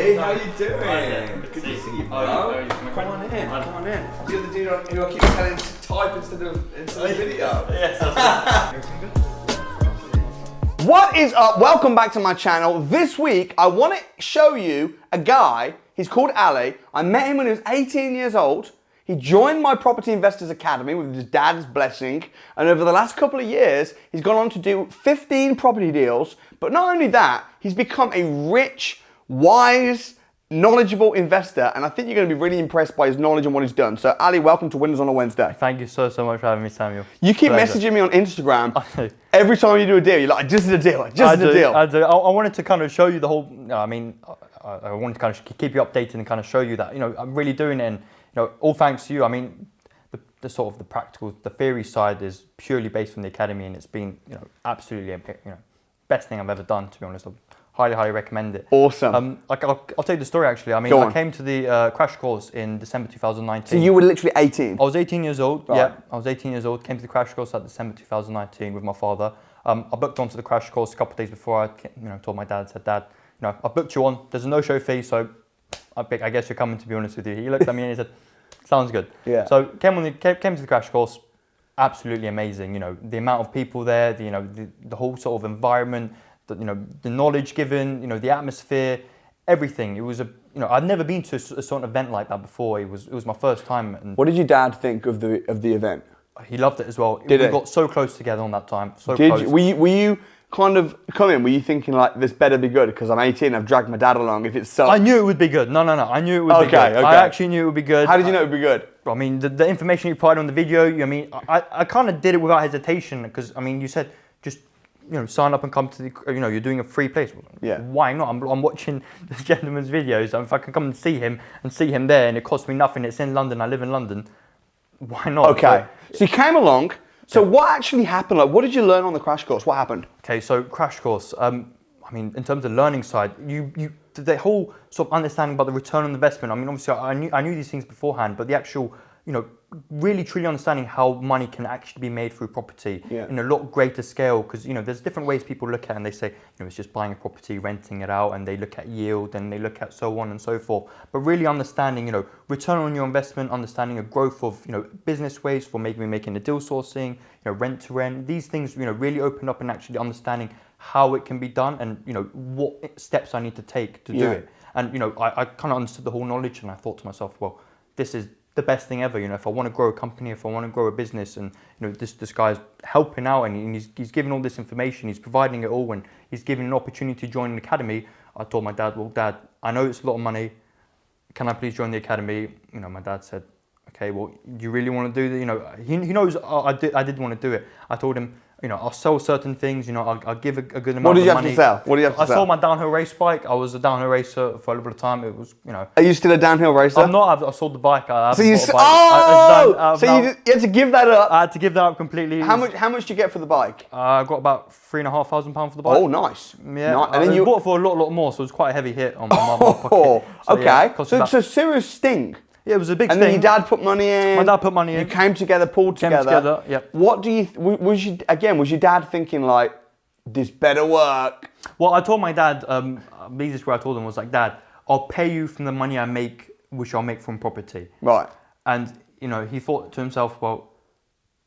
Ali, how you doing? Good to see you, bro. Come on in. You're the dude who I keep telling to type instead of video. Yes. What is up? Welcome back to my channel. This week, I want to show you a guy. He's called Ali. I met him when he was 18 years old. He joined my Property Investors Academy with his dad's blessing. And over the last couple of years, he's gone on to do 15 property deals. But not only that, he's become a rich, wise, knowledgeable investor. And I think you're going to be really impressed by his knowledge and what he's done. So Ali, welcome to Winners on a Wednesday. Thank you so much for having me, Samuel. You keep messaging me on Instagram. Every time you do a deal, you're like, just a deal, just a deal. I do. I wanted to kind of show you the whole, I wanted to kind of keep you updated and kind of show you that, I'm really doing it. And, all thanks to you. I mean, the sort of the practical, the theory side is purely based on the academy, and it's been, absolutely, best thing I've ever done, to be honest. I highly recommend it. Awesome. I'll tell you the story actually. I mean, I came to the crash course in December 2019. So you were literally 18? I was 18 years old, right. Yeah. I was 18 years old, came to the crash course at December 2019 with my father. I booked onto the crash course a couple of days before. I told my dad, said, Dad, I booked you on. There's a no-show fee, so I guess you're coming, to be honest with you. He looked at me and he said, sounds good. Yeah. So came to the crash course, absolutely amazing. The amount of people there, the whole sort of environment, the knowledge given, the atmosphere, everything. It was I'd never been to a sort of event like that before. It was my first time. And what did your dad think of the event? He loved it as well. We got so close together on that time. So close. Were you kind of coming? Were you thinking like, this better be good because I'm 18, I've dragged my dad along, if it sucks? I knew it would be good. No. I knew it would be good. Okay. I actually knew it would be good. How did you know it would be good? I mean, the information you provided on the video, I kind of did it without hesitation because, you said just, sign up and come to the, you're doing a free place. Yeah. Why not? I'm watching this gentleman's videos. If I can come and see him there and it costs me nothing, it's in London, I live in London, why not? Okay. So you came along. So what actually happened? Like, what did you learn on the crash course? What happened? Okay, so crash course. In terms of learning side, the whole sort of understanding about the return on investment. Obviously, I knew these things beforehand, but the actual, really truly understanding how money can actually be made through property in a lot greater scale. Because there's different ways people look at it, and they say it's just buying a property, renting it out, and they look at yield and they look at so on and so forth. But really understanding, return on your investment, understanding a growth of business ways for maybe making a deal sourcing, rent to rent. These things really open up and actually understanding how it can be done and what steps I need to take to do it. And I kind of understood the whole knowledge, and I thought to myself, well, this is the best thing ever. If I want to grow a company, if I want to grow a business, and this guy's helping out, and he's giving all this information, he's providing it all, and he's giving an opportunity to join an academy. I told my dad, well, Dad, I know it's a lot of money. Can I please join the academy? My dad said, okay, well, you really want to do that? He knows I did want to do it. I told him, I'll sell certain things, I'll give a good amount of money. What did you have to sell? What do you have to sell? I sold my downhill race bike. I was a downhill racer for a little bit of time. It was, Are you still a downhill racer? I'm not. I sold the bike. So you had to give that up. I had to give that up completely. How much did you get for the bike? I got about £3,500 for the bike. Oh, nice. Yeah. Nice. And then you bought it for a lot more, so it was quite a heavy hit on my pocket. So, okay. Yeah, so serious sting. Yeah, it was a big thing. And then your dad put money in. My dad put money in. You came together, pulled together. Yep. What do you, was your dad thinking like, this better work? Well, I told my dad, the easiest way I told him was like, Dad, I'll pay you from the money I make, which I'll make from property. Right. And, he thought to himself, well,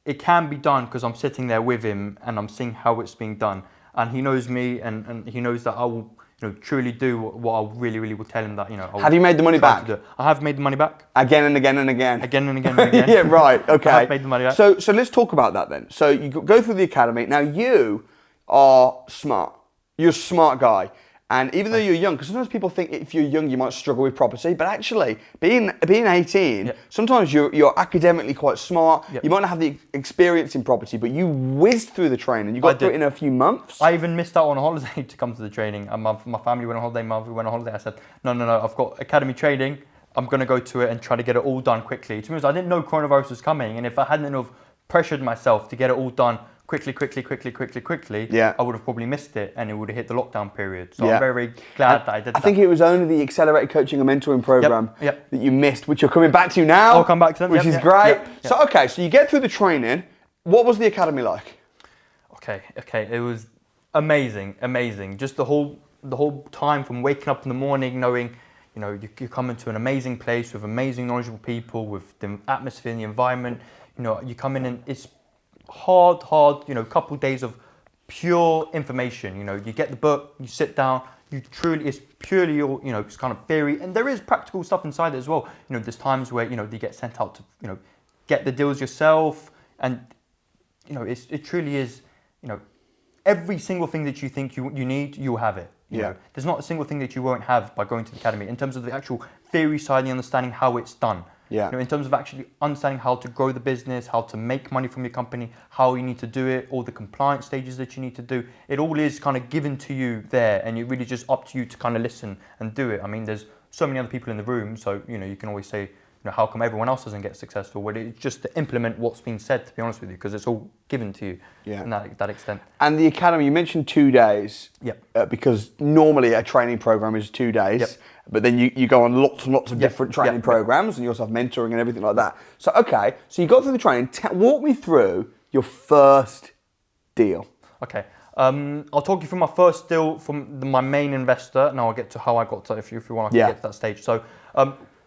it can be done because I'm sitting there with him and I'm seeing how it's being done. And he knows me and he knows that I will, truly do what I really, really will tell him that, Have you made the money back? I have made the money back. Again and again and again. Again and again and again. Yeah, right, okay. I have made the money back. So let's talk about that then. So you go through the academy. Now you are smart. You're a smart guy. And even though you're young, because sometimes people think if you're young, you might struggle with property, but actually, being 18, sometimes you're academically quite smart. You might not have the experience in property, but you whizzed through the training. You got through it in a few months. I even missed out on a holiday to come to the training. And my family went on holiday, my mother went on holiday. I said, no, I've got academy training. I'm going to go to it and try to get it all done quickly. To be honest, I didn't know coronavirus was coming, and if I hadn't enough pressured myself to get it all done quickly, I would have probably missed it and it would have hit the lockdown period. So I'm very glad that I did that. I think it was only the accelerated coaching and mentoring program that you missed, which you're coming back to now. I'll come back to them. Which is great. So, okay, so you get through the training. What was the academy like? Okay. It was amazing. Just the whole time from waking up in the morning knowing, You know, you come into an amazing place with amazing, knowledgeable people, with the atmosphere and the environment. You know, you come in and it's hard, you know, couple of days of pure information. You know, you get the book, you sit down, it's purely all, you know, it's kind of theory, and there is practical stuff inside it as well. You know, there's times where, you know, you get sent out to, you know, get the deals yourself, and, you know, it truly is, you know, every single thing that you think you need, you'll have it. You know, there's not a single thing that you won't have by going to the academy in terms of the actual theory side and understanding how it's done. Yeah. You know, in terms of actually understanding how to grow the business, how to make money from your company, how you need to do it, all the compliance stages that you need to do. It all is kind of given to you there, and it really just up to you to kind of listen and do it. I mean, there's so many other people in the room, so, you know, you can always say, you know, how come everyone else doesn't get successful? Well, it's just to implement what's been said, to be honest with you, because it's all given to you in that extent. And the academy, you mentioned 2 days. Yep. Because normally a training program is 2 days. Yep. But then you go on lots and lots of different training programs, and you also have mentoring and everything like that. So, okay, so you got through the training. Walk me through your first deal. Okay. I'll talk you through my first deal from my main investor. Now I'll get to how I got to, if you want to get to that stage. So,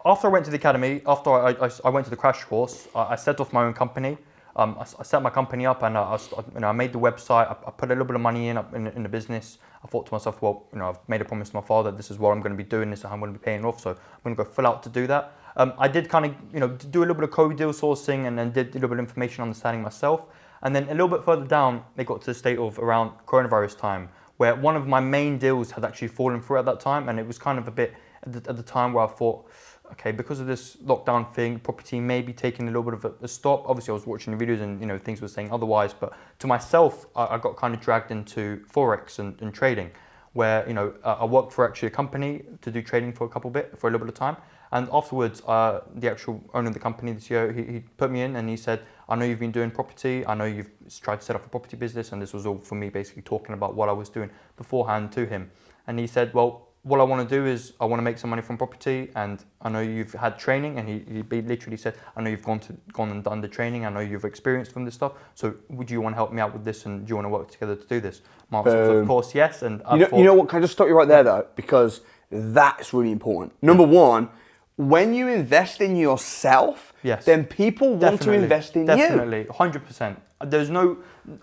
after I went to the academy, after I went to the crash course, I set off my own company. I set my company up, and I made the website. I put a little bit of money in the business. I thought to myself, well, you know, I've made a promise to my father. This is what I'm going to be doing. This is how I'm going to be paying off. So I'm going to go full out to do that. I did kind of, you know, do a little bit of code deal sourcing, and then did a little bit of information understanding myself. And then a little bit further down, they got to the state of around coronavirus time, where one of my main deals had actually fallen through at that time, and it was kind of a bit at the time where I thought, okay, because of this lockdown thing, property may be taking a little bit of a stop. Obviously, I was watching the videos and, you know, things were saying otherwise, but to myself, I got kind of dragged into Forex and trading, where, you know, I worked for actually a company to do trading for a little bit of time. And afterwards, the actual owner of the company, the CEO, he put me in and he said, I know you've been doing property. I know you've tried to set up a property business. And this was all for me basically talking about what I was doing beforehand to him. And he said, well, what I want to do is I want to make some money from property, and I know you've had training, and he literally said, I know you've gone and done the training, I know you've experienced from this stuff, so would you want to help me out with this, and do you want to work together to do this? My answer was, of course, yes. And you know what, can I just stop you right there though, because that's really important. Number one, when you invest in yourself, then people want to invest in you. Definitely, 100%.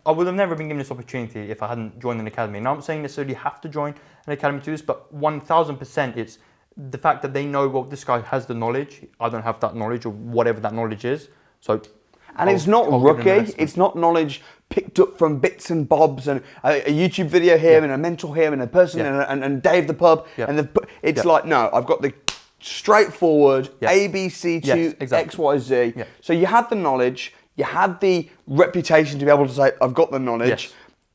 I would have never been given this opportunity if I hadn't joined an academy. Now I'm saying necessarily have to join an academy to do this, but 1000% it's the fact that they know, well, this guy has the knowledge, I don't have that knowledge, or whatever that knowledge is. So, and it's not rookie, it's not knowledge picked up from bits and bobs and a YouTube video here and a mentor here and a person and Dave the pub. And it's like, no, I've got the straightforward ABC to X, Y, Z. So you had the knowledge, you had the reputation to be able to say, I've got the knowledge.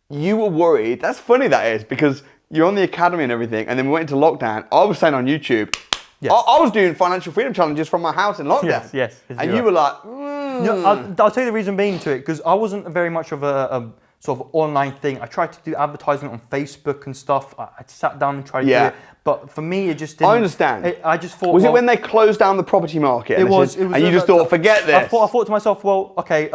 You were worried. That's funny, that is, because you're on the academy and everything, and then we went into lockdown. I was saying on YouTube, I was doing financial freedom challenges from my house in lockdown. And you were like, No, I'll tell you the reason being to it, because I wasn't very much of a sort of online thing. I tried to do advertising on Facebook and stuff. I sat down and tried to do it. But for me, it just didn't. I understand. I just thought. Was it when they closed down the property market? It was. And you just thought, forget this. I thought to myself, well, okay,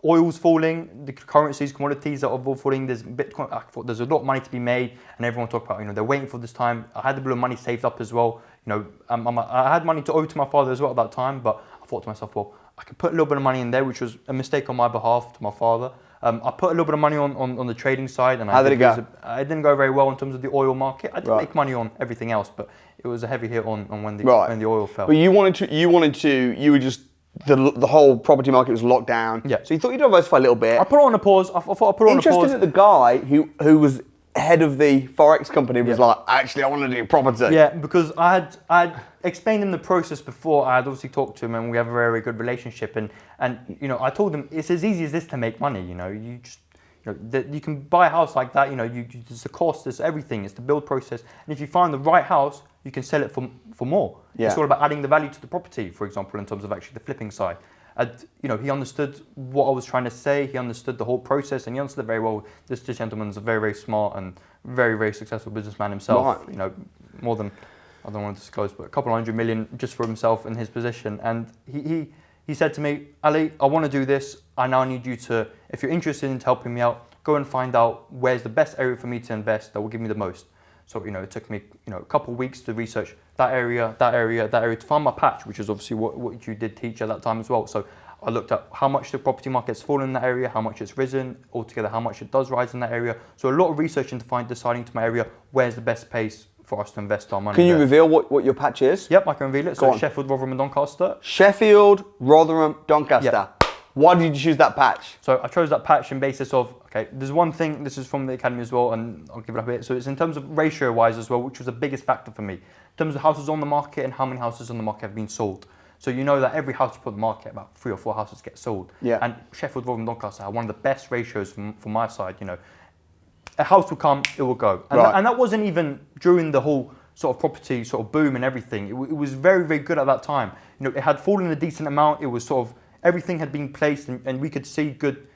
oil's falling, the currencies, commodities are all falling. There's Bitcoin. I thought there's a lot of money to be made, and everyone talked about, you know, they're waiting for this time. I had a bit of money saved up as well. You know, I had money to owe to my father as well at that time, but I thought to myself, well, I could put a little bit of money in there, which was a mistake on my behalf to my father. I put a little bit of money on the trading side, and how did it go? It didn't go very well in terms of the oil market. I did make money on everything else, but it was a heavy hit on when the oil fell. But you were just the whole property market was locked down. So you thought you'd diversify a little bit. I put it on a pause. I thought I put it on a pause. Interesting that the guy who was head of the Forex company was like, actually, I want to do property. Yeah, because I had explained him the process before. I had obviously talked to him, and we have a very, very good relationship. And you know, I told him it's as easy as this to make money. You know, you can buy a house like that. You know, there's the cost, there's everything. It's the build process, and if you find the right house, you can sell it for more. It's all about adding the value to the property, for example, in terms of actually the flipping side. And, you know, he understood what I was trying to say. He understood the whole process, and he understood it very well. This gentleman's a very, very smart and very, very successful businessman himself. Right. You know, more than, I don't want to disclose, but a couple of $100 million just for himself in his position. And he said to me, Ali, I want to do this. I now need you to, if you're interested in helping me out, go and find out where's the best area for me to invest that will give me the most. So, it took me, a couple of weeks to research that area to find my patch, which is obviously what you did teach at that time as well. So I looked at how much the property market's fallen in that area, how much it's risen, altogether how much it does rise in that area. So a lot of research into deciding to my area, where's the best place for us to invest our money. Can you reveal what your patch is? Yep, I can reveal it. So Sheffield, Rotherham and Doncaster. Sheffield, Rotherham, Doncaster. Yep. Why did you choose that patch? So I chose that patch on basis of, okay, there's one thing, this is from the academy as well, and I'll give it up a bit. So it's in terms of ratio-wise as well, which was the biggest factor for me. In terms of houses on the market and how many houses on the market have been sold. So you know that every house you put on the market, about 3 or 4 houses get sold. Yeah. And Sheffield, Rotherham, Doncaster have one of the best ratios from my side. A house will come, it will go. And that wasn't even during the whole sort of property sort of boom and everything. It was very, very good at that time. It had fallen a decent amount. It was sort of, everything had been placed and we could see good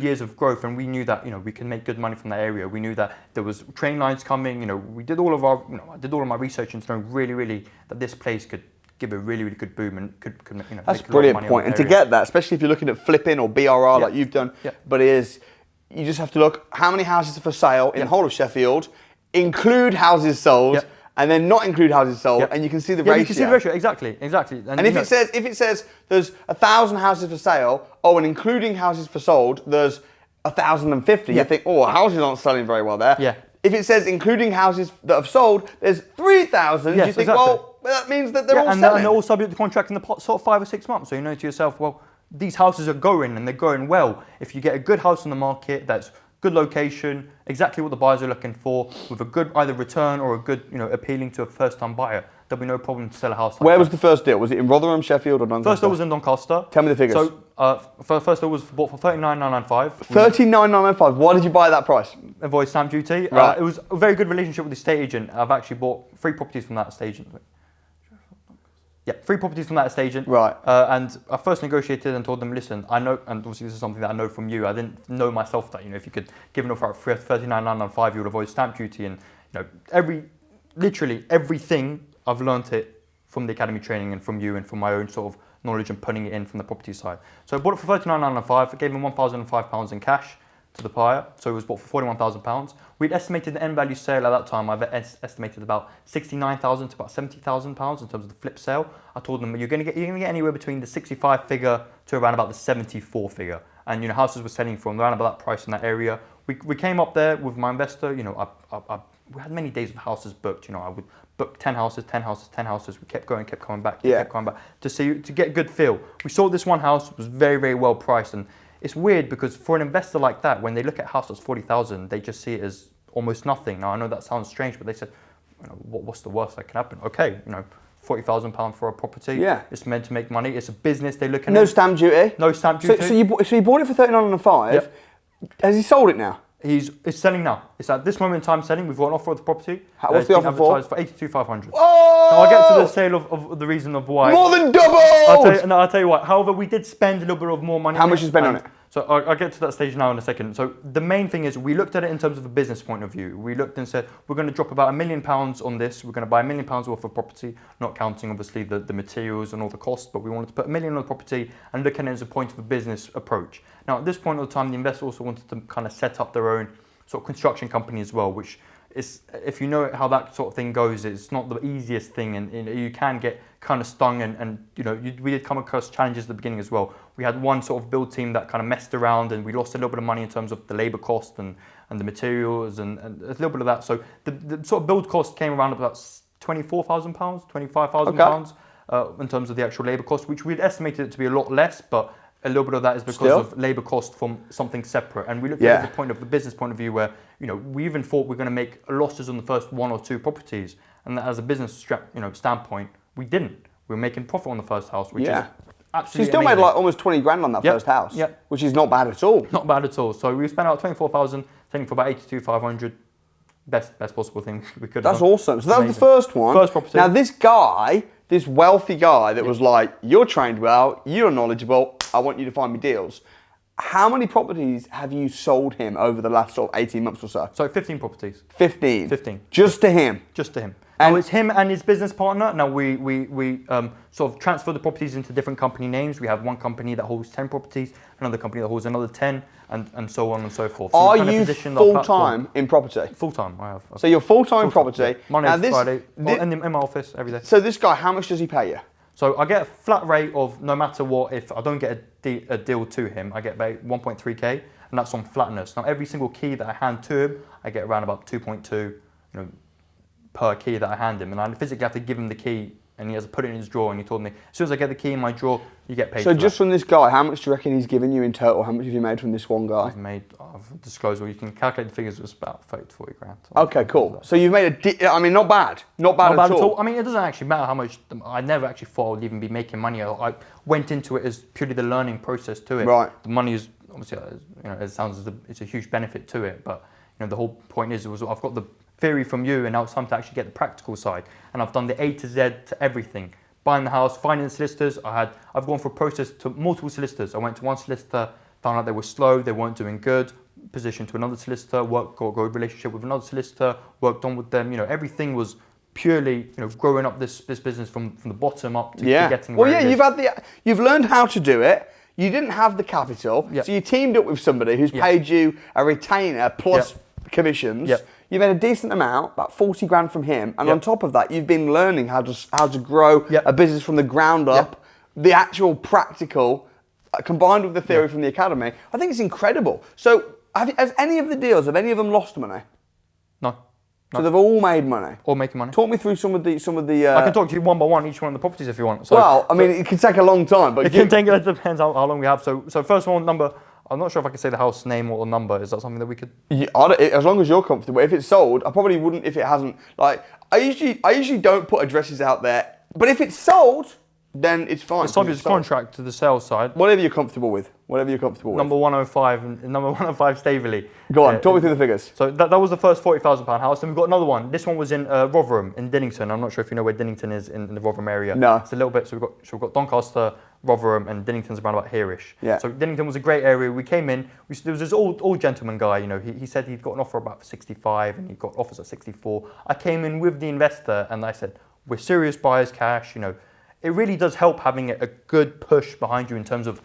years of growth, and we knew that we can make good money from that area. We knew that there was train lines coming. We did all of our I did all of my research into knowing really that this place could give a really good boom and could that's make a brilliant point. And to get that, especially if you're looking at flipping or BRR like you've done, but you just have to look how many houses are for sale in the whole of Sheffield, include houses sold. And then not include houses sold, and you can see the ratio. You can see the ratio, exactly. And if it says there's 1,000 houses for sale, and including houses for sold, there's 1,050. You think, houses aren't selling very well there. Yeah. If it says including houses that have sold, there's 3,000. You think, well, that means that they're all selling. And they're all subject to contract in the sort of 5 or 6 months. So you know to yourself, well, these houses are going and they're going well. If you get a good house on the market that's good location, exactly what the buyers are looking for, with a good either return or a good, appealing to a first-time buyer, there'll be no problem to sell a house like Where was the first deal? Was it in Rotherham, Sheffield or Doncaster? First deal was in Doncaster. Tell me the figures. So first deal was bought for $39,995. $39,995. Why did you buy at that price? Avoid stamp duty. Right. It was a very good relationship with the estate agent. I've actually bought 3 properties from that estate agent. Yeah, 3 properties from that estate agent. Right. And I first negotiated and told them, listen, I know, and obviously this is something that I know from you. I didn't know myself that, if you could give an offer at $39,995, you would avoid stamp duty. And, literally everything I've learned it from the academy training and from you and from my own sort of knowledge and putting it in from the property side. So I bought it for $39,995. I gave him £1,005 in cash to the buyer. So it was bought for £41,000. We'd estimated the end value sale at that time. I've estimated about £69,000 to about £70,000 in terms of the flip sale. I told them you're going to get anywhere between the 65 figure to around about the 74 figure. And houses were selling from around about that price in that area. We came up there with my investor. We had many days of houses booked. I would book 10 houses, 10 houses, 10 houses. We kept going, kept coming back, kept coming back to get a good feel. We saw this one house was very, very well priced, and it's weird because for an investor like that, when they look at a house that's 40,000, they just see it as almost nothing. Now I know that sounds strange, but they said, what's the worst that can happen? Okay, £40,000 for a property. Yeah, it's meant to make money. It's a business. They look at no stamp duty. No stamp duty. So you bought it for $39,995. Yep. Has he sold it now? It's selling now. It's at this moment in time selling. We've got an offer of the property. What's the offer for? For $82,500. Oh! Now I'll get to the sale of the reason of why. More than double! I'll tell you what. However, we did spend a little bit of more money. How much you spend on it? So I'll get to that stage now in a second. So the main thing is we looked at it in terms of a business point of view. We looked and said, we're going to drop about £1 million on this. We're going to buy £1 million worth of property, not counting obviously the materials and all the costs, but we wanted to put $1 million on the property and look at it as a point of a business approach. Now at this point of the time, the investor also wanted to kind of set up their own sort of construction company as well, which is, if you know how that sort of thing goes, it's not the easiest thing, and you can get kind of stung, and we did come across challenges at the beginning as well. We had one sort of build team that kind of messed around, and we lost a little bit of money in terms of the labour cost and the materials and a little bit of that. So the sort of build cost came around about £24,000, £25,000 in terms of the actual labour cost, which we'd estimated it to be a lot less, but a little bit of that is because of labour cost from something separate. And we looked at the point of the business point of view where, we even thought we were going to make losses on the first 1 or 2 properties. And that as a business standpoint, we didn't. We were making profit on the first house, which is absolutely So you still amazing. made like almost 20 grand on that first house, which is not bad at all. Not bad at all. So we spent out 24,000, selling for about 82,500. Best possible thing we could have. That's awesome. So that was the first one. First property. Now this guy, this wealthy guy that was like, you're trained well, you're knowledgeable, I want you to find me deals. How many properties have you sold him over the last sort of 18 months or so? So 15 properties. 15? 15. Just to him? Just to him. And it's him and his business partner. Now we sort of transfer the properties into different company names. We have one company that holds 10 properties, another company that holds another 10. and so on and so forth. So Are we've kind of you positioned our platform- full-time in property? Full-time, I have. So you're full-time in property. Yeah. Monday Now to this- Friday, thi- in my office every day. So this guy, how much does he pay you? So I get a flat rate of no matter what. If I don't get a deal to him, I get about 1.3k, and that's on flatness. Now every single key that I hand to him, I get around about 2.2, per key that I hand him, and I physically have to give him the key, and he has to put it in his drawer. And he told me, as soon as I get the key in my drawer, you get paid. So for just that. from this guy, how much do you reckon he's given you in total? How much have you made from this one guy? I've disclosed, or you can calculate the figures. It was about 30 to 40 grand. Okay, cool. So you've made I mean, not bad. Not bad at all. I mean, it doesn't actually matter how much. I never actually thought I would even be making money. I went into it as purely the learning process to it. Right. The money is obviously, it sounds as it's a huge benefit to it, but the whole point is, I've got the theory from you, and now it's time to actually get the practical side. And I've done the A to Z to everything. Buying the house, finding the solicitors. I've gone through a process to multiple solicitors. I went to one solicitor, found out they were slow, they weren't doing good. Positioned to another solicitor, got a good relationship with another solicitor, worked on with them. Everything was purely, growing up this business from the bottom up to getting where it is. You've learned how to do it. You didn't have the capital, Yep. so you teamed up with somebody who's paid you a retainer plus commissions. Yep. You made a decent amount, about 40 grand from him, and on top of that, you've been learning how to grow a business from the ground up. The actual practical, combined with the theory from the academy, I think it's incredible. So, has any of the deals, have any of them lost money? No. So they've all made money. All making money. Talk me through some of the. I can talk to you one by one, each one of the properties if you want. So, well, I mean, it can take a long time, but it can take. It depends how long we have. So first one number. I'm not sure if I can say the house name or the number. Is that something that we could? As long as you're comfortable. If it's sold, I probably wouldn't if it hasn't. Like I usually don't put addresses out there, but if it's sold, then it's fine. It's subject to contract to the sales side. Whatever you're comfortable with. Whatever you're comfortable with. Number 105 and number 105 Staveley. Go on, talk me through the figures. So that was the first £40,000 house. Then we've got another one. This one was in Rotherham in Dinnington. I'm not sure if you know where Dinnington is in the Rotherham area. No. It's a little bit. So we've got Doncaster, Rotherham, and Dinnington's around about here-ish. Yeah. So Dinnington was a great area. We came in. There was this old gentleman guy. He said he'd got an offer about 65, and he got offers at 64. I came in with the investor, and I said, we're serious buyers, cash. It really does help having a good push behind you in terms of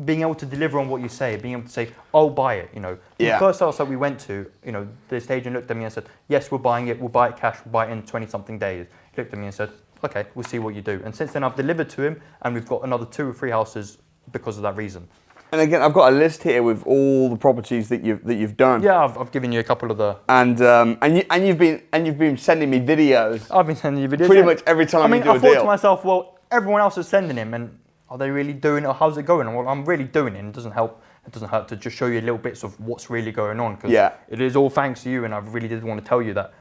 being able to deliver on what you say, being able to say, I'll buy it, The first house that we went to, the estate agent looked at me and said, yes, we're buying it, we'll buy it cash, we'll buy it in 20-something days. He looked at me and said, okay, we'll see what you do. And since then I've delivered to him, and we've got another 2 or 3 houses because of that reason. And again, I've got a list here with all the properties that you've done. Yeah, I've given you a couple of the. And you've been sending me videos. I've been sending you videos. Pretty much every time you do a deal. I thought to myself, well, everyone else is sending him, and are they really doing it, or how's it going? And well, I'm really doing it, and it doesn't hurt to just show you little bits of what's really going on, because it is all thanks to you, and I really did want to tell you that.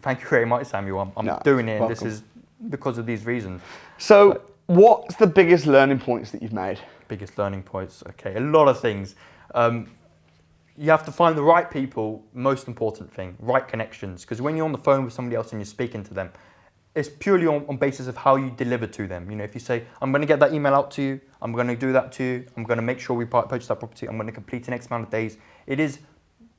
Thank you very much, Samuel. I'm doing it, and this is because of these reasons. So, what's the biggest learning points that you've made? Biggest learning points, okay, a lot of things. You have to find the right people, most important thing, right connections, because when you're on the phone with somebody else and you're speaking to them, it's purely on basis of how you deliver to them. If you say, I'm going to get that email out to you, I'm going to do that to you, I'm going to make sure we purchase that property, I'm going to complete in X amount of days. It is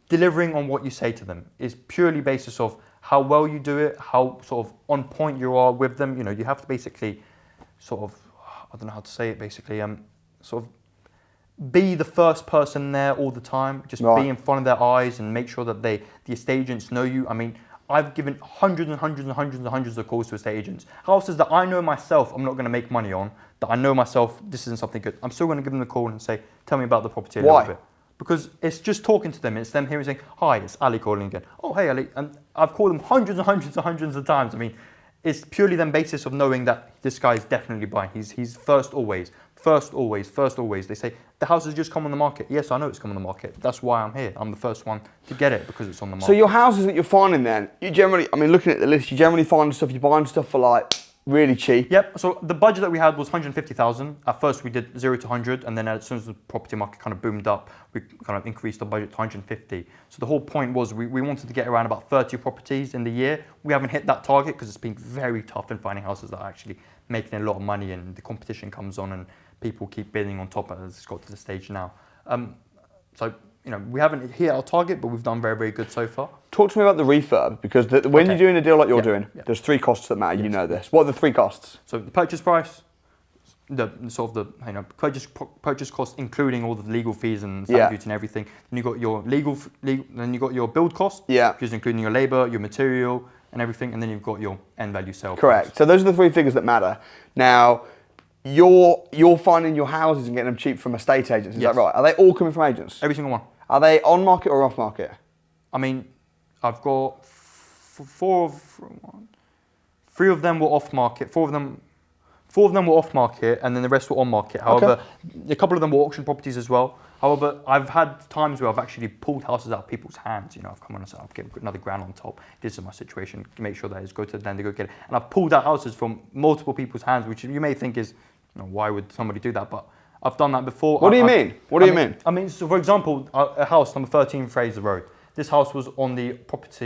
delivering on what you say to them. It's purely basis of how well you do it, how sort of on point you are with them. You have to basically sort of, I don't know how to say it, basically, sort of be the first person there all the time. Just be in front of their eyes and make sure that the estate agents know you. I mean, I've given hundreds and hundreds and hundreds and hundreds of calls to estate agents. Houses that I know myself I'm not going to make money on, that I know myself this isn't something good. I'm still going to give them a call and say, tell me about the property a little bit. Because it's just talking to them. It's them hearing saying, hi, it's Ali calling again. Oh, hey, Ali. And I've called them hundreds and hundreds and hundreds of times. I mean, it's purely then basis of knowing that this guy is definitely buying. He's first always. First always, first always. They say, the house has just come on the market. Yes, I know it's come on the market. That's why I'm here. I'm the first one to get it because it's on the market. So your houses that you're finding then, you generally, I mean, looking at the list, you generally find stuff, you're buying stuff for like really cheap. Yep, so the budget that we had was 150,000. At first we did 0 to 100, and then as soon as the property market kind of boomed up, we kind of increased the budget to 150. So the whole point was we wanted to get around about 30 properties in the year. We haven't hit that target because it's been very tough in finding houses that are actually making a lot of money, and the competition comes on and people keep bidding on top as it's got to the stage now. So, we haven't hit our target, but we've done very, very good so far. Talk to me about the refurb, because when you're doing a deal like you're doing, there's 3 costs that matter. You know this. What are the 3 costs? So the purchase price, the sort of the purchase cost, including all the legal fees and stamp duty and everything. Then you got your then you got your build cost, which is including your labor, your material, and everything, and then you've got your end value sale. Correct. price. So those are the three figures that matter. Now, you're finding your houses and getting them cheap from estate agents. Is that right? Are they all coming from agents? Every single one. Are they on market or off market? I mean, I've got three of them were off market. Four of them were off market, and then the rest were on market. However, a couple of them were auction properties as well. However, I've had times where I've actually pulled houses out of people's hands. You know, I've come on and said, I'll get another grand on top. This is my situation. Make sure that is go to them to go get it. And I've pulled out houses from multiple people's hands, which you may think is, you know, why would somebody do that? But I've done that before. What do you mean? What do you mean? I mean, so for example, a house number 13 Fraser Road. This house was on the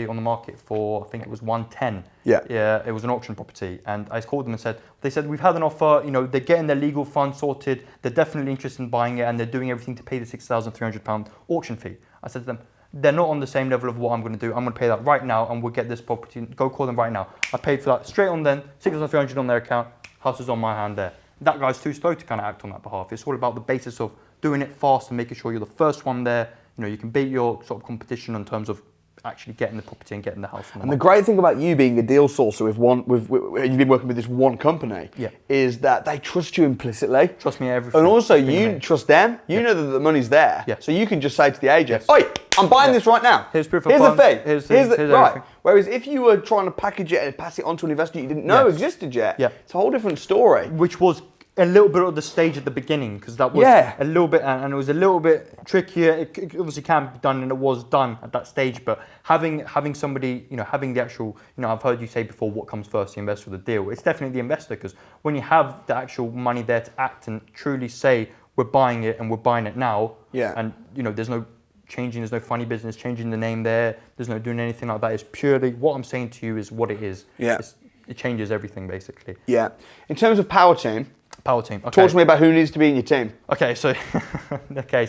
market for, I think it was 110. Yeah, it was an auction property. And I called them and they said, we've had an offer, you know, they're getting their legal funds sorted, they're definitely interested in buying it, and they're doing everything to pay the £6,300 auction fee. I said to them, they're not on the same level of what I'm going to do. I'm going to pay that right now, and we'll get this property. Go call them right now. I paid for that straight on then, £6,300 on their account, house is on my hand there. That guy's too slow to kind of act on that behalf. It's all about the basis of doing it fast and making sure you're the first one there. You know, you can beat your sort of competition in terms of actually getting the property and getting the house. And the great thing about you being a deal sourcer with you've been working with this one company, is that they trust you implicitly. Trust me, everything. And also you trust them. You know that the money's there. So you can just say to the agent, "Oi, I'm buying this right now. Here's proof of Here's funds. the fee. Here's right." everything. Whereas if you were trying to package it and pass it on to an investor you didn't know existed yet, it's a whole different story. Which was a little bit of the stage at the beginning, because that was a little bit, and it was a little bit trickier. It obviously can be done, and it was done at that stage. But having somebody, you know, having the actual, you know, I've heard you say before, what comes first, the investor or the deal? It's definitely the investor, because when you have the actual money there to act and truly say, we're buying it and we're buying it now, and you know, there's no changing, there's no funny business, changing the name there, there's no doing anything like that. It's purely what I'm saying to you is what it is. It changes everything basically. In terms of power team. Okay. Talk to me about who needs to be in your team. Okay, so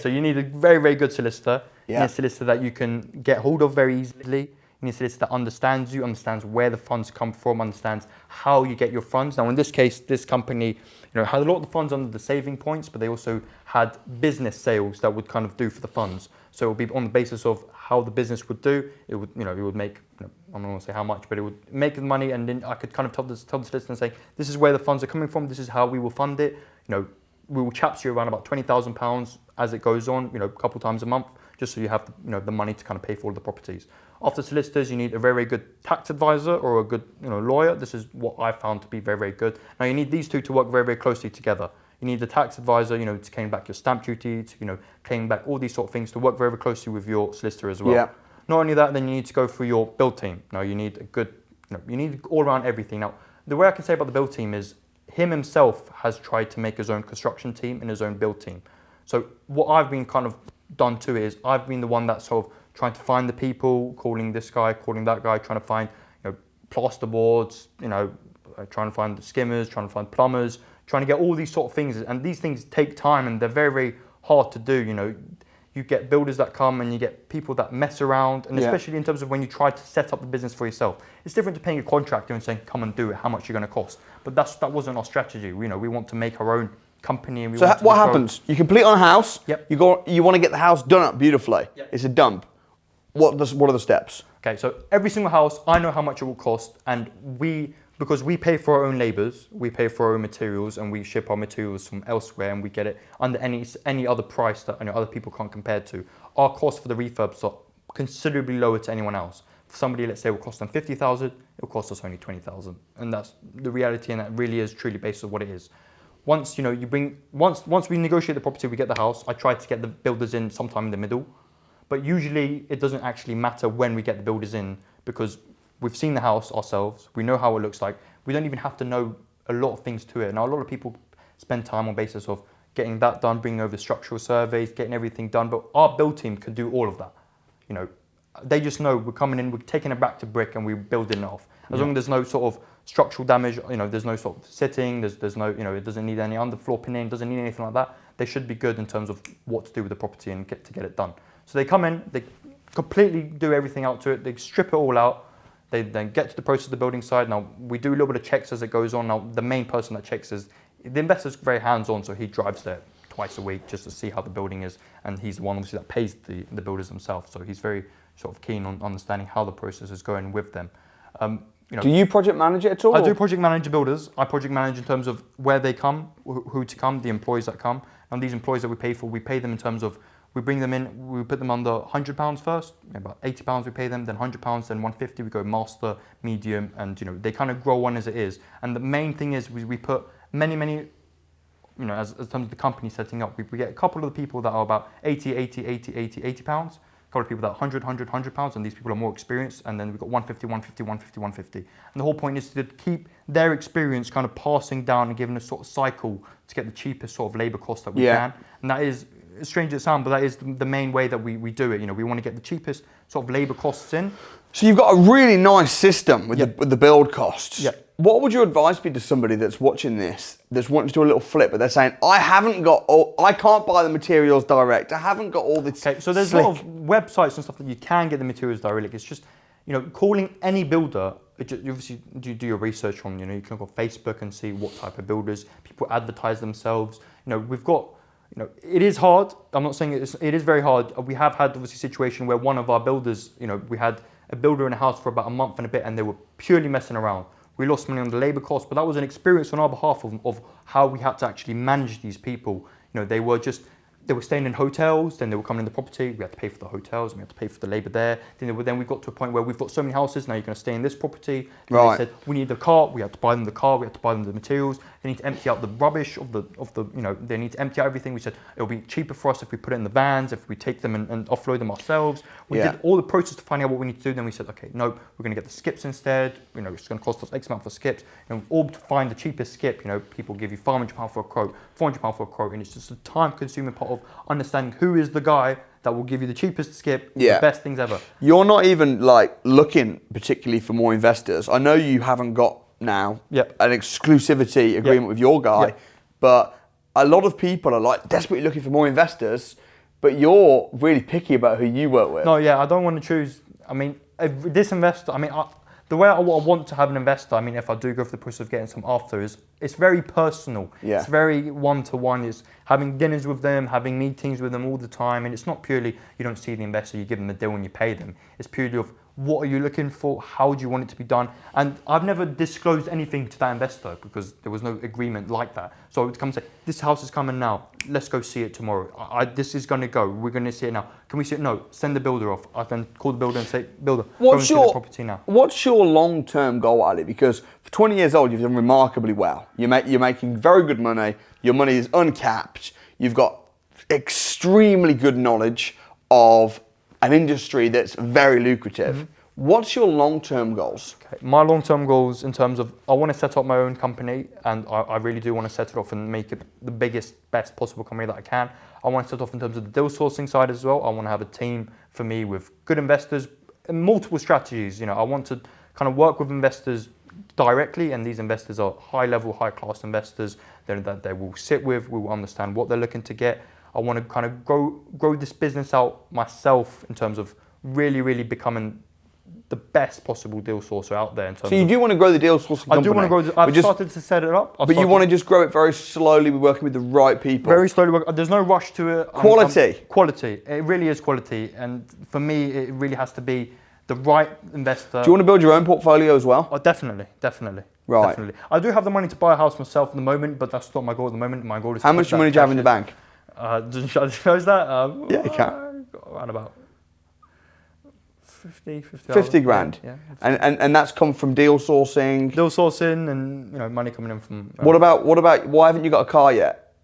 you need a very, very good solicitor. You need a solicitor that you can get hold of very easily. You need a solicitor that understands you, understands where the funds come from, understands how you get your funds. Now, in this case, this company, you know, had a lot of the funds under the saving points, but they also had business sales that would kind of do for the funds. So it would be on the basis of how the business would do. It would, you know, it would make, you know, I'm not going to say how much, but it would make the money, and then I could kind of tell the solicitor and say, this is where the funds are coming from. This is how we will fund it. You know, we will chap you around about £20,000 as it goes on. You know, a couple times a month, just so you have, you know, the money to kind of pay for all the properties. After solicitors, you need a very, very good tax advisor or a good, you know, lawyer. This is what I found to be very, very good. Now you need these two to work very, very closely together. You need the tax advisor, you know, to claim back your stamp duty, to, you know, claim back all these sort of things, to work very, very closely with your solicitor as well. Not only that, then you need to go through your build team. Now you need a good, you know, you need all around everything. Now, the way I can say about the build team is him himself has tried to make his own construction team and his own build team. So what I've been kind of done to it is I've been the one that's sort of trying to find the people, calling this guy, calling that guy, trying to find, you know, plasterboards, you know, trying to find the skimmers, trying to find plumbers, trying to get all these sort of things. And these things take time and they're very, very hard to do. You know, you get builders that come and you get people that mess around, and especially in terms of when you try to set up the business for yourself. It's different to paying a contractor and saying, come and do it, how much you're going to cost. But that wasn't our strategy. You know, we want to make our own company. And we so what happens? You complete on a house. You want to get the house done up beautifully. It's a dump. What are the steps? Okay, so every single house, I know how much it will cost, and because we pay for our own labours, we pay for our own materials, and we ship our materials from elsewhere, and we get it under any other price that, you know, other people can't compare to. Our cost for the refurbs are considerably lower to anyone else. For somebody, let's say, it will cost them 50,000, it will cost us only 20,000, and that's the reality, and that really is truly based on what it is. Once you know, once we negotiate the property, we get the house. I try to get the builders in sometime in the middle, but usually it doesn't actually matter when we get the builders in, because we've seen the house ourselves. We know how it looks like. We don't even have to know a lot of things to it. Now, a lot of people spend time on basis of getting that done, bringing over structural surveys, getting everything done. But our build team can do all of that. You know, they just know we're coming in, we're taking it back to brick, and we're building it off. As long as there's no sort of structural damage, you know, there's no sort of sitting, there's no, you know, it doesn't need any underfloor pinning, doesn't need anything like that. They should be good in terms of what to do with the property and get it done. So they come in, they completely do everything out to it, they strip it all out. They then get to the process of the building side. Now, we do a little bit of checks as it goes on. Now, the main person that checks is the investor's very hands-on, so he drives there twice a week just to see how the building is, and he's the one obviously that pays the builders themselves. So he's very sort of keen on understanding how the process is going with them. Do you project manage it at all? I do project manage the builders. I project manage in terms of where they come, who to come, the employees that come, and these employees that we pay for, we pay them in terms of we bring them in, we put them under £100 first, about £80 we pay them, then £100, then £150 we go master, medium, and they kind of grow on as it is. And the main thing is we put many, as terms of the company setting up, we get a couple of the people that are about £80, a couple of people that are £100, and these people are more experienced, and then we've got 150, 150, 150, 150. And the whole point is to keep their experience kind of passing down and giving a sort of cycle to get the cheapest sort of labour cost that we can. And that is, as strange as it sounds, but that is the main way that we do it. We want to get the cheapest sort of labour costs in. So you've got a really nice system with the build costs. Yeah. What would your advice be to somebody that's watching this, that's wanting to do a little flip, but they're saying, I can't buy the materials direct. I haven't got all this. Okay, so there's a lot of websites and stuff that you can get the materials directly. It's just, calling any builder. You obviously do your research on. You can go on Facebook and see what type of builders people advertise themselves. We've got. It is hard. I'm not saying it is very hard. We have had obviously a situation where one of our builders, we had a builder in a house for about a month and a bit, and they were purely messing around. We lost money on the labour costs, but that was an experience on our behalf of how we had to actually manage these people. They were staying in hotels, then they were coming in the property, we had to pay for the hotels, and we had to pay for the labour there. Then we got to a point where we've got so many houses, now you're going to stay in this property. Right. They said, we need the car, we had to buy them the car, we had to buy them the materials, they need to empty out the rubbish they need to empty out everything. We said, it'll be cheaper for us if we put it in the vans, if we take them and offload them ourselves. We did all the process to find out what we need to do, then we said, okay, no, we're going to get the skips instead, it's going to cost us X amount for skips, all to find the cheapest skip, people give you £500 for a quote, £400 for a quote, and it's just a time-consuming part of understanding who is the guy that will give you the cheapest skip, the best things ever. You're not even looking particularly for more investors. I know you haven't got now an exclusivity agreement with your guy, but a lot of people are desperately looking for more investors, but you're really picky about who you work with. No, I don't want to choose. This investor, the way I want to have an investor, if I do go through the process of getting some after, it's very personal. Yeah. It's very one-to-one. It's having dinners with them, having meetings with them all the time. And it's not purely, you don't see the investor, you give them the deal and you pay them. It's purely of, what are you looking for? How do you want it to be done? And I've never disclosed anything to that investor because there was no agreement like that. So I would come and say, this house is coming now. Let's go see it tomorrow. This is going to go. We're going to see it now. Can we see it? No. Send the builder off. I then call the builder and say, builder, go and see the property now. What's your long-term goal, Ali? Because for 20 years old, you've done remarkably well. You're making very good money. Your money is uncapped. You've got extremely good knowledge of an industry that's very lucrative. Mm-hmm. What's your long-term goals? Okay. My long-term goals in terms of, I want to set up my own company, and I really do want to set it off and make it the biggest, best possible company that I can. I want to set off in terms of the deal sourcing side as well. I want to have a team for me with good investors and multiple strategies. I want to kind of work with investors directly, and these investors are high-level, high-class investors that they will sit with, we will understand what they're looking to get. I want to kind of grow this business out myself in terms of really, really becoming the best possible deal sourcer out there. So you do want to grow the deal sourcing company? I do want to grow. I've started to set it up. But you want to just grow it very slowly, working with the right people? Very slowly. There's no rush to it. Quality? Quality. It really is quality. And for me, it really has to be the right investor. Do you want to build your own portfolio as well? Oh, definitely. Right. Definitely. I do have the money to buy a house myself at the moment, but that's not my goal at the moment. My goal is How much money do you have in the bank? Should I disclose that? Yeah, you can. Around about 50 grand. Yeah. And that's come from deal sourcing. Deal sourcing and money coming in from. What about? Why haven't you got a car yet?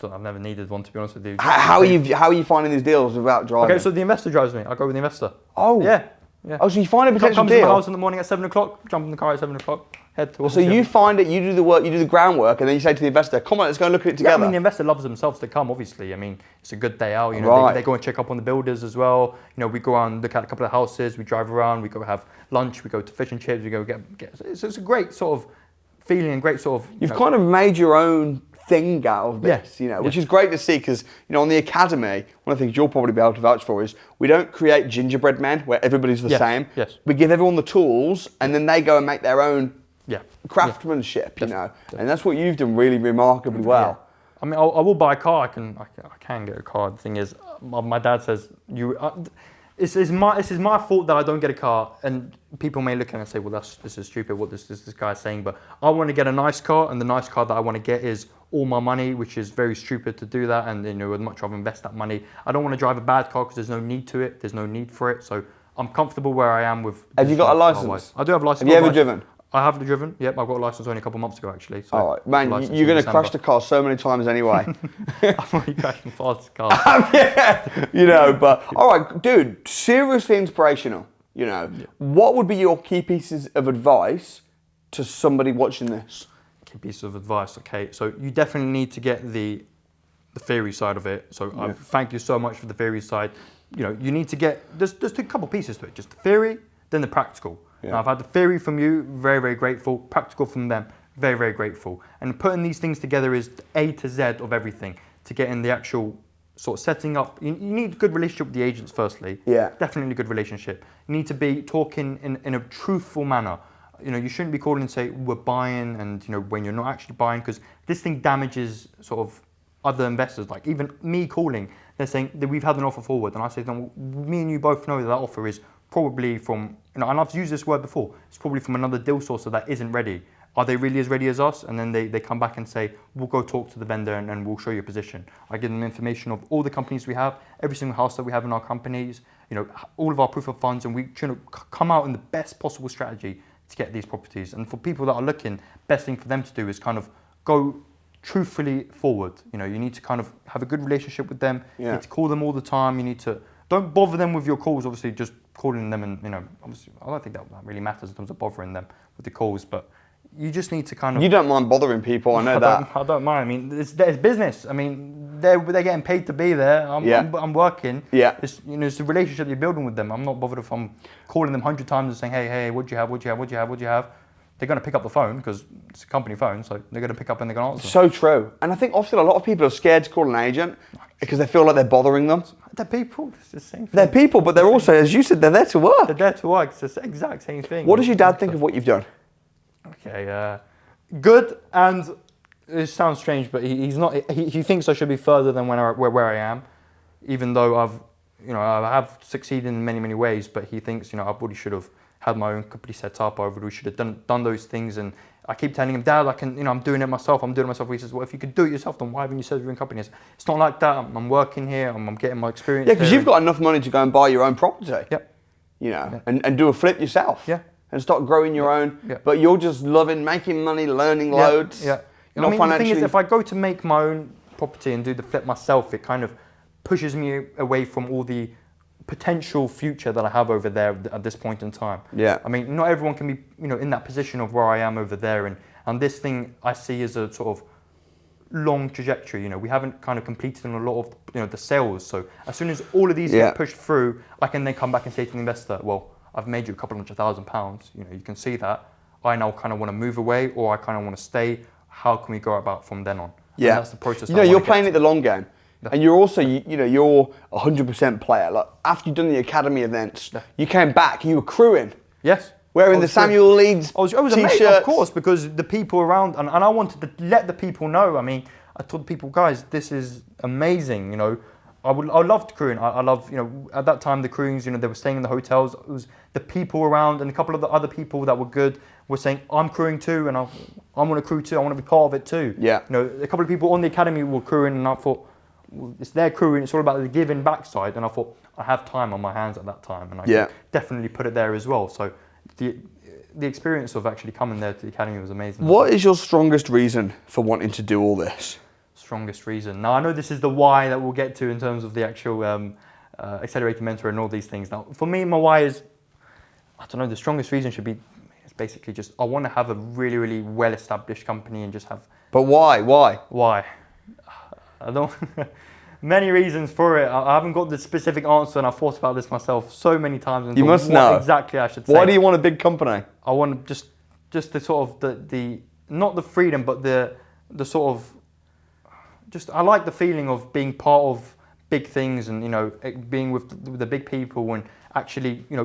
I've never needed one, to be honest with you. How are you finding these deals without driving? Okay, so the investor drives me. I go with the investor. Oh. Yeah. Oh, so you find a potential deal. Come to deal. my house in the morning at 7 o'clock. Jump in the car at 7 o'clock. Head to. So you find it. You do the work. You do the groundwork, and then you say to the investor, "Come on, let's go and look at it together." Yeah, the investor loves themselves to come. Obviously, it's a good day out. They go and check up on the builders as well. We go out and look at a couple of houses. We drive around. We go have lunch. We go to fish and chips. We go get. It's a great sort of feeling. Great sort of. You've kind of made your own thing out of this, which is great to see because, on the academy, one of the things you'll probably be able to vouch for is we don't create gingerbread men where everybody's the same. Yes. We give everyone the tools and then they go and make their own craftsmanship, you know, and that's what you've done really remarkably well. Yeah. I mean, I will buy a car. I can get a car. The thing is, my dad says this is my fault that I don't get a car, and people may look at it and say, well, this is stupid. What this guy is saying, but I want to get a nice car, and the nice car that I want to get is all my money, which is very stupid to do that, and I'd much rather invest that money. I don't want to drive a bad car because there's no need to it. There's no need for it. So I'm comfortable where I am with. Have you got a license? I do have a license. Have you ever driven? I have driven. Yep, I got a license only a couple of months ago, actually. So all right, man, you're going to crash the car so many times anyway. I've already crashed the fastest car. Yeah, you know, but all right, dude, seriously inspirational. You know, what would be your key pieces of advice to somebody watching this? Key piece of advice. Okay, so you definitely need to get the theory side of it. So I thank you so much for the theory side. You know, you need to get there's a couple pieces to it. Just the theory, then the practical. Yeah. Now, I've had the theory from you, very, very grateful. Practical from them, very, very grateful. And putting these things together is A to Z of everything to get in the actual sort of setting up. You need a good relationship with the agents, firstly. Yeah. Definitely a good relationship. You need to be talking in a truthful manner. You know, you shouldn't be calling and say, we're buying, and, you know, when you're not actually buying, because this thing damages sort of other investors. Like even me calling, they're saying that we've had an offer forward. And I say, no, me and you both know that offer is probably from, you know, and I've used this word before, it's probably from another deal sourcer that isn't ready. Are they really as ready as us? And then they come back and say, we'll go talk to the vendor and we'll show you a position. I give them information of all the companies we have, every single house that we have in our companies, you know, all of our proof of funds, and we come out in the best possible strategy to get these properties. And for people that are looking, best thing for them to do is kind of go truthfully forward. You know, you need to kind of have a good relationship with them. You need to call them all the time. You need to, don't bother them with your calls, obviously just calling them, and, you know, obviously I don't think that really matters in terms of bothering them with the calls, but you just need to kind of... You don't mind bothering people, I know that. I don't mind. I mean, it's business. I mean, they're getting paid to be there. I'm working. Yeah. It's, you know, it's the relationship you're building with them. I'm not bothered if I'm calling them 100 times and saying, hey, what do you have, what do you have, what do you have, what do you have? They're going to pick up the phone because it's a company phone, so they're going to pick up and they're going to answer. So true. And I think often a lot of people are scared to call an agent because they feel like they're bothering them. They're people. It's the same thing. They're people, but they're also, as you said, they're there to work. They're there to work. It's the exact same thing. What does your dad think of what you've done? Okay, good, and it sounds strange, but he's not. He thinks I should be further than where I am, even though I have succeeded in many ways. But he thinks, you know, I probably should have had my own company set up. I probably should have done those things. And I keep telling him, Dad, I can, you know, I'm doing it myself. He says, well, if you could do it yourself, then why haven't you set your own company? It's not like that. I'm working here. I'm getting my experience. Yeah, because you've got enough money to go and buy your own property. Yep. You know, and do a flip yourself. Yeah. And start growing your own. Yeah. But you're just loving making money, learning loads. Yeah. I mean, the thing is, if I go to make my own property and do the flip myself, it kind of pushes me away from all the potential future that I have over there at this point in time. Yeah. I mean, not everyone can be, you know, in that position of where I am over there, and this thing I see as a sort of long trajectory. You know, we haven't kind of completed on a lot of, you know, the sales. So as soon as all of these get pushed through, I can then come back and say to the investor, well, I've made you a couple £100,000. You know, you can see that. I now kind of want to move away, or I kind of want to stay. How can we go about from then on? Yeah. And that's the process. You know, you're playing it the long game. And you're also, you know, you're a 100% player. Like, after you've done the academy events, you came back and you were crewing. Yes. Wearing the Samuel Leeds I was t-shirts. amazed, of course, because the people around, and I wanted to let the people know. I mean, I told the people, guys, this is amazing. You know, I loved crewing. I love, you know, at that time the crewings, you know, they were staying in the hotels. It was the people around, and a couple of the other people that were good were saying, I'm crewing too, and I want to crew too. I want to be part of it too. Yeah. You know, a couple of people on the academy were crewing, and I thought, well, it's their crewing. It's all about the giving back side. And I thought, I have time on my hands at that time, and I could definitely put it there as well. So the experience of actually coming there to the academy was amazing. What is your strongest reason for wanting to do all this? Strongest reason. Now, I know this is the why that we'll get to in terms of the actual accelerated mentor and all these things. Now, for me, my why is, I don't know, the strongest reason should be, it's basically just, I want to have a really well-established company and just have... But why? Why? I don't... Many reasons for it. I haven't got the specific answer, and I've thought about this myself so many times. And you must know. Exactly, I should say. Why do you want a big company? I want just the sort of the not the freedom, but the sort of, just, I like the feeling of being part of big things, and, you know, being with the big people, and actually, you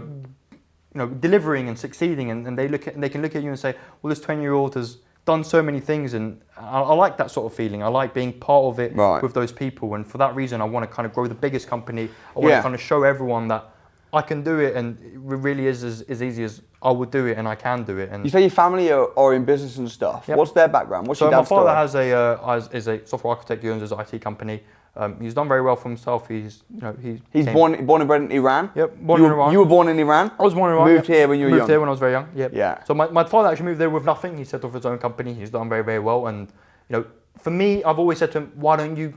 delivering and succeeding, and they can look at you and say, well, this 20-year-old has done so many things, and I like that sort of feeling. I like being part of it with those people, and for that reason, I want to kind of grow the biggest company. I want to kind of show everyone that I can do it, and it really is as easy as I would do it, and I can do it. And you say your family are in business and stuff. Yep. What's their background? What's your dad's story? My father is a software architect. He owns his IT company. He's done very well for himself. He's born and bred in Iran. Yep, born in Iran. You were born in Iran. I was born in Iran. Moved here when you were young. Moved here when I was very young. Yep. Yeah. So my father actually moved there with nothing. He set off his own company. He's done very, very well. And for me, I've always said to him, why don't you,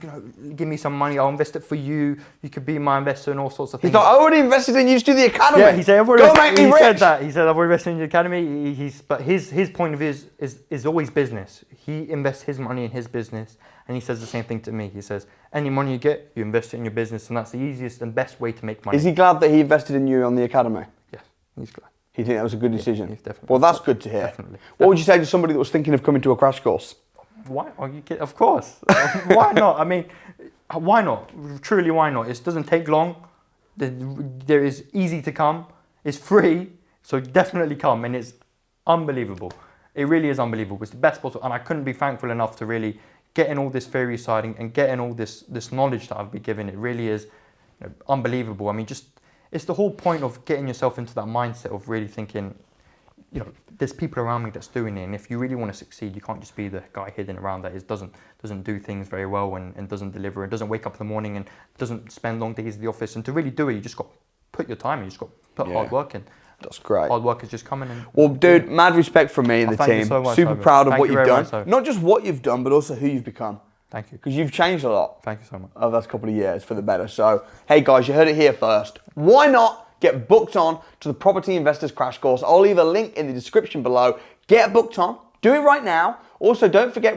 give me some money? I'll invest it for you. You could be my investor and all sorts of things. He thought, I already invested in you to do the academy. Yeah, he said, he said that. He said, I've already invested in the academy. But his point of view is always business. He invests his money in his business. And he says the same thing to me. He says, any money you get, you invest it in your business. And that's the easiest and best way to make money. Is he glad that he invested in you on the academy? Yes, he's glad. He think that was a good decision? Yeah, definitely. Well, that's good to hear. Definitely. What would you say to somebody that was thinking of coming to a crash course? Why? Are you kidding? Of course. Why not? I mean, why not? Truly, why not? It doesn't take long. There is easy to come. It's free. So definitely come. And it's unbelievable. It really is unbelievable. It's the best possible. And I couldn't be thankful enough to really get in all this theory side and get in all this knowledge that I've been given. It really is unbelievable. I mean, it's the whole point of getting yourself into that mindset of really thinking, there's people around me that's doing it, and if you really want to succeed, you can't just be the guy hidden around that doesn't do things very well and doesn't deliver and doesn't wake up in the morning and doesn't spend long days in the office. And to really do it, you just got to put your time in, you just got to put hard work in. That's great. Hard work is just coming in. Well, dude, mad respect from me and the team. So much, super proud of what you've done. So. Not just what you've done, but also who you've become. Thank you. Because you've changed a lot. Thank you so much. Over the last couple of years for the better. So, hey guys, you heard it here first. Why not get booked on to the Property Investors Crash Course? I'll leave a link in the description below. Get booked on. Do it right now. Also, don't forget,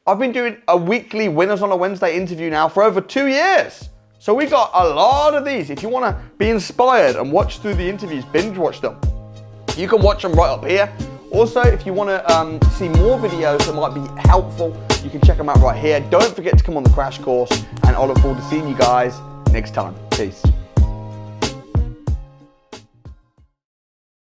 I've been doing a weekly Winners on a Wednesday interview now for over 2 years. So we got a lot of these. If you want to be inspired and watch through the interviews, binge watch them, you can watch them right up here. Also, if you want to see more videos that might be helpful, you can check them out right here. Don't forget to come on the crash course, and I look forward to seeing you guys next time. Peace.